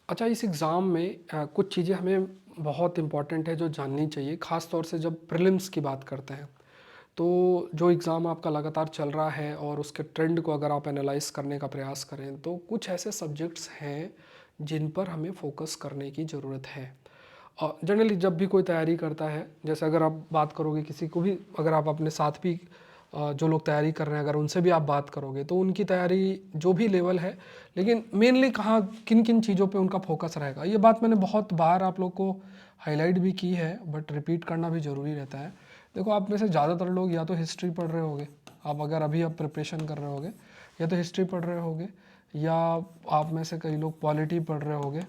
अच्छा, इस एग्ज़ाम में कुछ चीज़ें हमें बहुत इम्पॉर्टेंट है जो जाननी चाहिए, ख़ास तौर से जब प्रीलिम्स की बात करते हैं। तो जो एग्ज़ाम आपका लगातार चल रहा है और उसके ट्रेंड को अगर आप एनालाइज़ करने का प्रयास करें, तो कुछ ऐसे सब्जेक्ट्स हैं जिन पर हमें फ़ोकस करने की ज़रूरत है। जनरली जब भी कोई तैयारी करता है, जैसे अगर आप बात करोगे किसी को भी, अगर आप अपने साथ भी जो लोग तैयारी कर रहे हैं, अगर उनसे भी आप बात करोगे तो उनकी तैयारी जो भी लेवल है, लेकिन मेनली कहाँ किन किन चीज़ों पे उनका फोकस रहेगा, ये बात मैंने बहुत बार आप लोग को हाईलाइट भी की है, बट रिपीट करना भी ज़रूरी रहता है। देखो, आप में से ज़्यादातर लोग या तो हिस्ट्री पढ़ रहे होगे, आप अगर अभी आप प्रिपरेशन कर रहे होगे, या तो हिस्ट्री पढ़ रहे होगे, या आप में से कई लोग पॉलिटी पढ़ रहे होगे,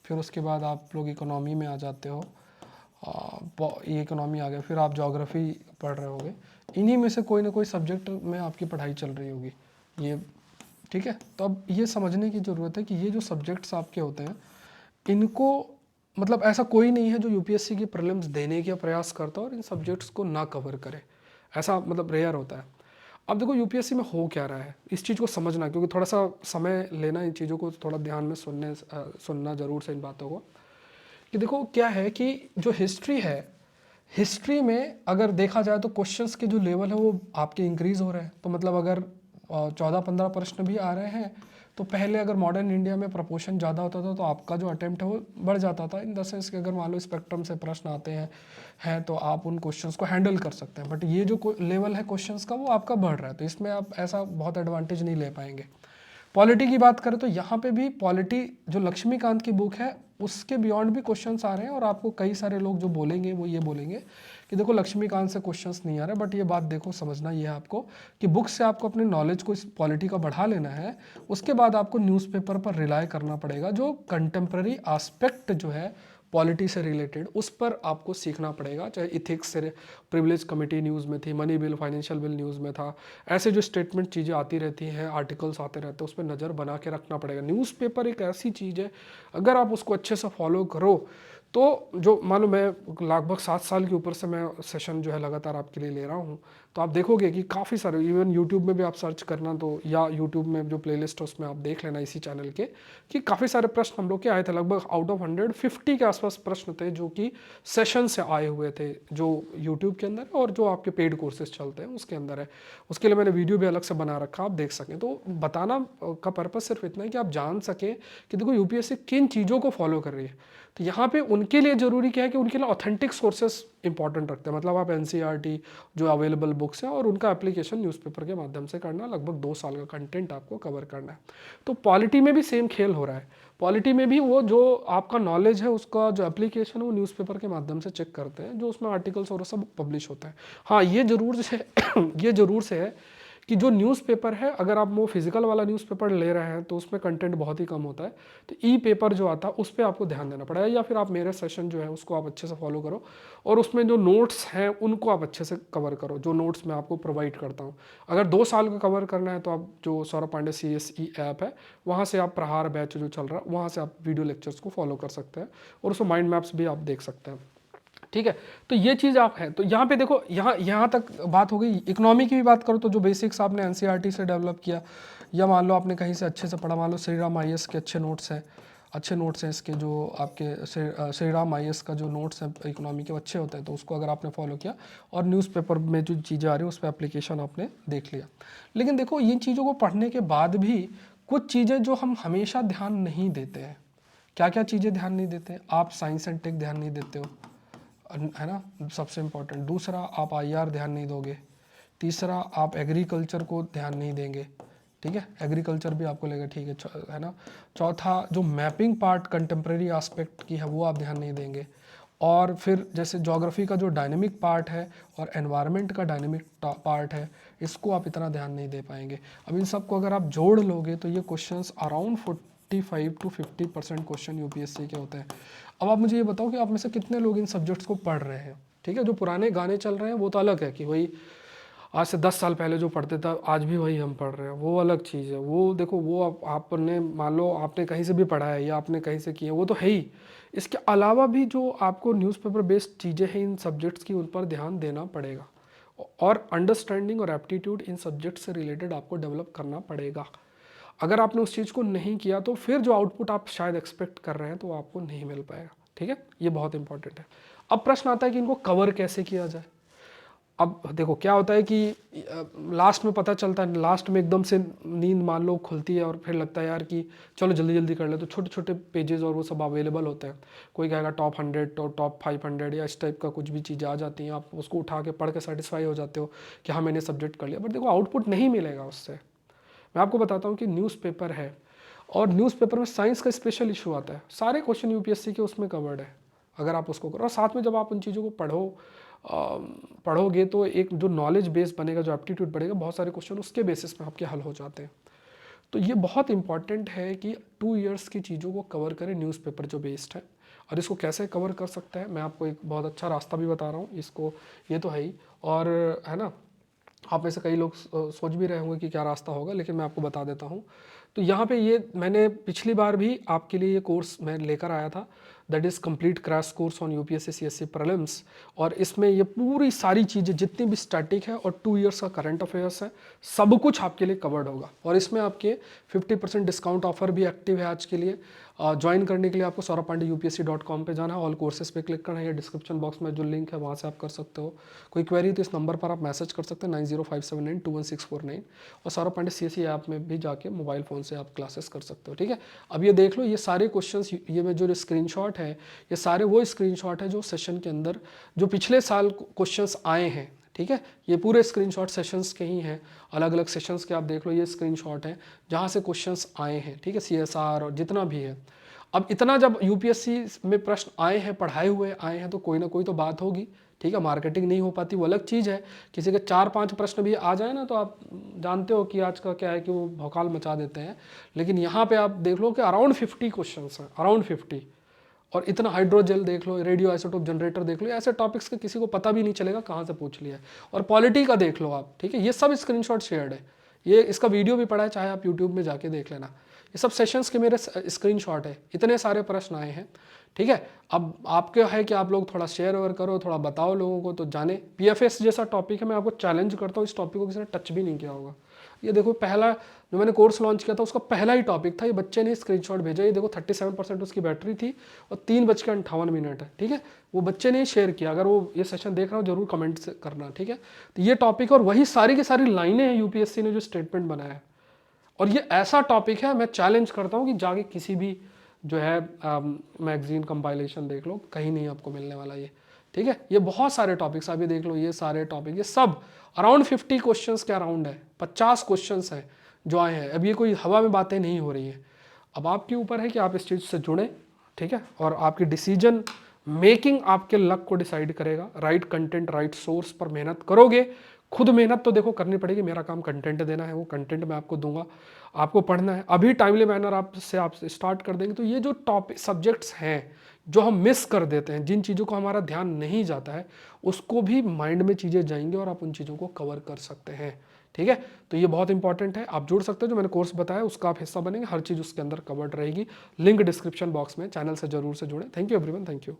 फिर उसके बाद आप लोग इकोनॉमी में आ जाते हो। ये इकोनॉमी आ गया, फिर आप ज्योग्राफी पढ़ रहे होगे। इन्हीं में से कोई ना कोई सब्जेक्ट में आपकी पढ़ाई चल रही होगी ये। ठीक है, तो अब ये समझने की ज़रूरत है कि ये जो सब्जेक्ट्स आपके होते हैं, इनको मतलब ऐसा कोई नहीं है जो यूपीएससी की प्रीलिम्स देने का प्रयास करता है और इन सब्जेक्ट्स को ना कवर करे। ऐसा मतलब रेयर होता है। अब देखो, यूपीएससी में हो क्या रहा है, इस चीज़ को समझना, क्योंकि थोड़ा सा समय लेना इन चीज़ों को, थोड़ा ध्यान में सुनना ज़रूर से इन बातों को। कि देखो क्या है कि जो हिस्ट्री है, हिस्ट्री में अगर देखा जाए तो क्वेश्चंस के जो लेवल है वो आपके इंक्रीज़ हो रहे हैं। तो मतलब अगर 14-15 प्रश्न भी आ रहे हैं, तो पहले अगर मॉडर्न इंडिया में प्रपोर्शन ज़्यादा होता था तो आपका जो अटेम्प्ट है वो बढ़ जाता था, इन द सेंस कि अगर मान लो स्पेक्ट्रम से प्रश्न आते हैं तो आप उन क्वेश्चंस को हैंडल कर सकते हैं। बट ये जो लेवल है क्वेश्चंस का, वो आपका बढ़ रहा है, तो इसमें आप ऐसा बहुत एडवांटेज नहीं ले पाएंगे। पॉलिटी की बात करें तो यहाँ पे भी पॉलिटी, जो लक्ष्मीकांत की बुक है, उसके बियॉन्ड भी क्वेश्चंस आ रहे हैं। और आपको कई सारे लोग जो बोलेंगे वो ये बोलेंगे कि देखो, लक्ष्मीकांत से क्वेश्चंस नहीं आ रहे, बट ये बात देखो, समझना ये है आपको कि बुक से आपको अपने नॉलेज को इस पॉलिटी का बढ़ा लेना है। उसके बाद आपको न्यूज़पेपर पर रिलाय करना पड़ेगा, जो कंटेम्प्रेरी आस्पेक्ट जो है पॉलिटी से रिलेटेड, उस पर आपको सीखना पड़ेगा। चाहे इथिक्स से प्रिविलेज कमेटी न्यूज़ में थी, money bill, financial bill news में था, ऐसे जो स्टेटमेंट चीज़ें आती रहती हैं, आर्टिकल्स आते रहते हैं, उस पर नज़र बना के रखना पड़ेगा। न्यूज़पेपर एक ऐसी चीज़ है, अगर आप उसको अच्छे से फॉलो करो तो, जो मान लो मैं लगभग 7 साल के ऊपर से मैं सेशन जो है लगातार आपके लिए ले रहा हूँ, तो आप देखोगे कि काफ़ी सारे, इवन यूट्यूब में भी आप सर्च करना तो, या यूट्यूब में जो प्लेलिस्ट है उसमें आप देख लेना इसी चैनल के, कि काफ़ी सारे प्रश्न हम लोग के आए थे। लगभग आउट ऑफ 150 के आसपास प्रश्न थे जो कि सेशन से आए हुए थे, जो यूट्यूब के अंदर है और जो आपके पेड कोर्सेज चलते हैं उसके अंदर है। उसके लिए मैंने वीडियो भी अलग से बना रखा, आप देख सकें। तो बताना का पर्पज़ सिर्फ इतना है कि आप जान सकें कि देखो यूपीएससी किन चीज़ों को फॉलो कर रही है। तो यहाँ पे उनके लिए ज़रूरी क्या है कि उनके लिए ऑथेंटिक सोर्सेस इंपॉर्टेंट रखते हैं। मतलब आप एनसीईआरटी जो अवेलेबल बुक्स हैं और उनका एप्लीकेशन न्यूज़पेपर के माध्यम से करना, लगभग 2 साल का कंटेंट आपको कवर करना है। तो पॉलिटी में भी सेम खेल हो रहा है। पॉलिटी में भी वो जो आपका नॉलेज है उसका जो एप्लीकेशन है वो न्यूज़पेपर के माध्यम से चेक करते हैं, जो उसमें आर्टिकल्स और सब पब्लिश होता है। हाँ, ये ज़रूर से ये ज़रूर से है कि जो न्यूज़पेपर है, अगर आप वो फिजिकल वाला न्यूज़पेपर ले रहे हैं तो उसमें कंटेंट बहुत ही कम होता है। तो ई पेपर जो आता है उस पर आपको ध्यान देना पड़ेगा, या फिर आप मेरे सेशन जो है उसको आप अच्छे से फॉलो करो और उसमें जो नोट्स हैं उनको आप अच्छे से कवर करो, जो नोट्स मैं आपको प्रोवाइड करता हूँ। अगर 2 साल का कवर करना है तो आप जो सौरभ पांडे CSE ऐप है, वहाँ से आप प्रहार बैच जो चल रहा है वहाँ से आप वीडियो लेक्चर्स को फॉलो कर सकते हैं और उसमें माइंड मैप्स भी आप देख सकते हैं। ठीक है, तो ये चीज़ आप है। तो यहाँ पे देखो, यहाँ तक बात हो गई। इकोनॉमी की भी बात करो तो जो बेसिक्स आपने एनसीईआरटी से डेवलप किया, या मान लो आपने कहीं से अच्छे से पढ़ा, मान लो श्री राम IAS के अच्छे नोट्स हैं, इसके जो आपके श्री राम IAS का जो नोट्स हैं इकोनॉमी के अच्छे होते हैं, तो उसको अगर आपने फॉलो किया और न्यूज़पेपर में जो चीज़ें आ रही है उस पर एप्लीकेशन आपने देख लिया। लेकिन देखो, इन चीज़ों को पढ़ने के बाद भी कुछ चीज़ें जो हम हमेशा ध्यान नहीं देते हैं। क्या क्या चीज़ें ध्यान नहीं देते हैं? आप साइंस एंड टेक ध्यान नहीं देते हो, है ना, सबसे इम्पोर्टेंट। दूसरा, आप IR ध्यान नहीं दोगे। तीसरा, आप एग्रीकल्चर को ध्यान नहीं देंगे। ठीक है, एग्रीकल्चर भी आपको लगेगा ठीक है ना। चौथा, जो मैपिंग पार्ट कंटेम्प्रेरी एस्पेक्ट की है वो आप ध्यान नहीं देंगे। और फिर जैसे ज्योग्राफी का जो डायनेमिक पार्ट है और एनवायरनमेंट का डायनेमिक पार्ट है, इसको आप इतना ध्यान नहीं दे पाएंगे। अब इन सबको अगर आप जोड़ लोगे तो ये questions around 45 to 50% question UPSC के होते हैं। अब आप मुझे ये बताओ कि आप में से कितने लोग इन सब्जेक्ट्स को पढ़ रहे हैं। ठीक है, जो पुराने गाने चल रहे हैं वो तो अलग है कि वही आज से 10 साल पहले जो पढ़ते था आज भी वही हम पढ़ रहे हैं, वो अलग चीज़ है। वो देखो, वो आपने मान लो आपने कहीं से भी पढ़ा है या आपने कहीं से किया, वो तो है ही। इसके अलावा भी जो आपको न्यूज़पेपर बेस्ड चीज़ें हैं इन सब्जेक्ट्स की, उन पर ध्यान देना पड़ेगा और अंडरस्टैंडिंग और एप्टीट्यूड इन सब्जेक्ट से रिलेटेड आपको डेवलप करना पड़ेगा। अगर आपने उस चीज़ को नहीं किया तो फिर जो आउटपुट आप शायद एक्सपेक्ट कर रहे हैं तो आपको नहीं मिल पाएगा। ठीक है, ये बहुत इंपॉर्टेंट है। अब प्रश्न आता है कि इनको कवर कैसे किया जाए। अब देखो क्या होता है कि लास्ट में पता चलता है, लास्ट में एकदम से नींद मान लो खुलती है और फिर लगता है यार कि चलो जल्दी जल्दी कर ले, तो छोटे छोटे पेजेस और वो सब अवेलेबल होते हैं। कोई कहेगा टॉप 100 और टॉप 500 या इस टाइप का कुछ भी चीज़ें आ जाती हैं, आप उसको उठा के पढ़ के सेटिस्फाई हो जाते हो कि हाँ मैंने सब्जेक्ट कर लिया, बट देखो आउटपुट नहीं मिलेगा उससे। मैं आपको बताता हूँ कि न्यूज़पेपर है, और न्यूज़पेपर में साइंस का स्पेशल इशू आता है, सारे क्वेश्चन यूपीएससी के उसमें कवर्ड है अगर आप उसको करो। और साथ में जब आप उन चीज़ों को पढ़ोगे तो एक जो नॉलेज बेस बनेगा, जो एप्टीट्यूड बढ़ेगा, बहुत सारे क्वेश्चन उसके बेसिस पे आपके हल हो जाते हैं। तो ये बहुत इंपॉर्टेंट है कि 2 इयर्स की चीज़ों को कवर करें न्यूज़पेपर जो बेस्ड है। और इसको कैसे कवर कर सकते हैं, मैं आपको एक बहुत अच्छा रास्ता भी बता रहा हूँ इसको, ये तो है ही, और है ना, आप में से कई लोग सोच भी रहे होंगे कि क्या रास्ता होगा, लेकिन मैं आपको बता देता हूँ। तो यहाँ पे ये मैंने पिछली बार भी आपके लिए ये कोर्स मैं लेकर आया था, that is complete crash course on UPSC CSC prelims. और इसमें ये पूरी सारी चीज़ें जितनी भी स्टैटिक है और 2 इयर्स का करंट अफेयर्स है, सब कुछ आपके लिए कवर्ड होगा। और इसमें आपके 50% डिस्काउंट ऑफर भी एक्टिव है आज के लिए। ज्वाइन करने के लिए आपको saurabhpandeyupsc.com पे जाना है, ऑल कोर्सेज पे क्लिक करना है, या डिस्क्रिप्शन बॉक्स में जो लिंक है वहाँ से आप कर सकते हो। कोई क्वेरी तो इस नंबर पर आप मैसेज कर सकते हैं 9057921649, और सौरभ पांडे सीएससी ऐप में भी जाके मोबाइल फ़ोन से आप क्लासेस कर सकते हो। ठीक है, अब ये देख लो, ये सारे क्वेश्चंस, ये में जो स्क्रीनशॉट है, ये सारे वो स्क्रीनशॉट है जो सेशन के अंदर जो पिछले साल क्वेश्चंस आए हैं। ठीक है, ये पूरे स्क्रीनशॉट सेशंस के ही हैं, अलग अलग सेशंस के आप देख लो, ये स्क्रीनशॉट है जहाँ से क्वेश्चंस आए हैं। ठीक है, सीएसआर और जितना भी है। अब इतना जब यूपीएससी में प्रश्न आए हैं, पढ़ाए हुए आए हैं, तो कोई ना कोई तो बात होगी। ठीक है, मार्केटिंग नहीं हो पाती वो अलग चीज़ है। किसी के 4-5 प्रश्न भी आ जाए ना, तो आप जानते हो कि आज का क्या है कि वो भौकाल मचा देते हैं। लेकिन यहाँ पे आप देख लो कि अराउंड 50 क्वेश्चंस हैं, अराउंड 50। और इतना हाइड्रोजेल देख लो, रेडियो आइसोटोप जनरेटर देख लो, ऐसे टॉपिक्स के किसी को पता भी नहीं चलेगा कहाँ से पूछ लिया है। और पॉलिटी का देख लो आप। ठीक है, ये सब स्क्रीनशॉट शेयर्ड है, ये इसका वीडियो भी पड़ा है, चाहे आप यूट्यूब में जाके देख लेना। ये सब सेशंस के मेरे स्क्रीनशॉट है, इतने सारे प्रश्न आए हैं। ठीक है, अब आपके है कि आप लोग थोड़ा शेयर ओवर करो, थोड़ा बताओ लोगों को तो जाने। पीएफएस जैसा टॉपिक है, मैं आपको चैलेंज करता हूँ, इस टॉपिक को किसी ने टच भी नहीं किया होगा। ये देखो, पहला जो मैंने कोर्स लॉन्च किया था उसका पहला ही टॉपिक था, ये बच्चे ने स्क्रीनशॉट भेजा। ये देखो 37% उसकी बैटरी थी और 3:58 है। ठीक है, वो बच्चे ने शेयर किया। अगर वो ये सेशन देख रहा हो जरूर कमेंट से करना। ठीक है, तो ये टॉपिक और वही सारी की सारी लाइनें हैं यूपीएससी ने जो स्टेटमेंट बनाया है। और ये ऐसा टॉपिक है, मैं चैलेंज करता हूँ कि जाके किसी भी जो है मैगजीन कंपाइलेशन देख लो, कहीं नहीं आपको मिलने वाला ये। ठीक है, ये बहुत सारे टॉपिक्स आप ये देख लो, ये सारे टॉपिक, ये सब अराउंड 50 क्वेश्चंस के अराउंड है, 50 क्वेश्चंस हैं जो आए हैं। अब ये कोई हवा में बातें नहीं हो रही हैं। अब आपके ऊपर है कि आप इस चीज़ से जुड़ें। ठीक है, और आपकी डिसीजन मेकिंग आपके लक को डिसाइड करेगा। राइट कंटेंट, राइट सोर्स पर मेहनत करोगे। खुद मेहनत तो देखो करनी पड़ेगी, मेरा काम कंटेंट देना है, वो कंटेंट मैं आपको दूंगा, आपको पढ़ना है। अभी टाइमली मैनर आप स्टार्ट कर देंगे तो ये जो टॉपिक सब्जेक्ट्स हैं जो हम मिस कर देते हैं, जिन चीज़ों को हमारा ध्यान नहीं जाता है, उसको भी माइंड में चीज़ें जाएंगी और आप उन चीज़ों को कवर कर सकते हैं। ठीक है, तो ये बहुत इंपॉर्टेंट है, आप जुड़ सकते हो। जो मैंने कोर्स बताया उसका आप हिस्सा बनेंगे, हर चीज़ उसके अंदर कवर्ड रहेगी। लिंक डिस्क्रिप्शन बॉक्स में, चैनल से जरूर से जुड़े। Thank you everyone, thank you.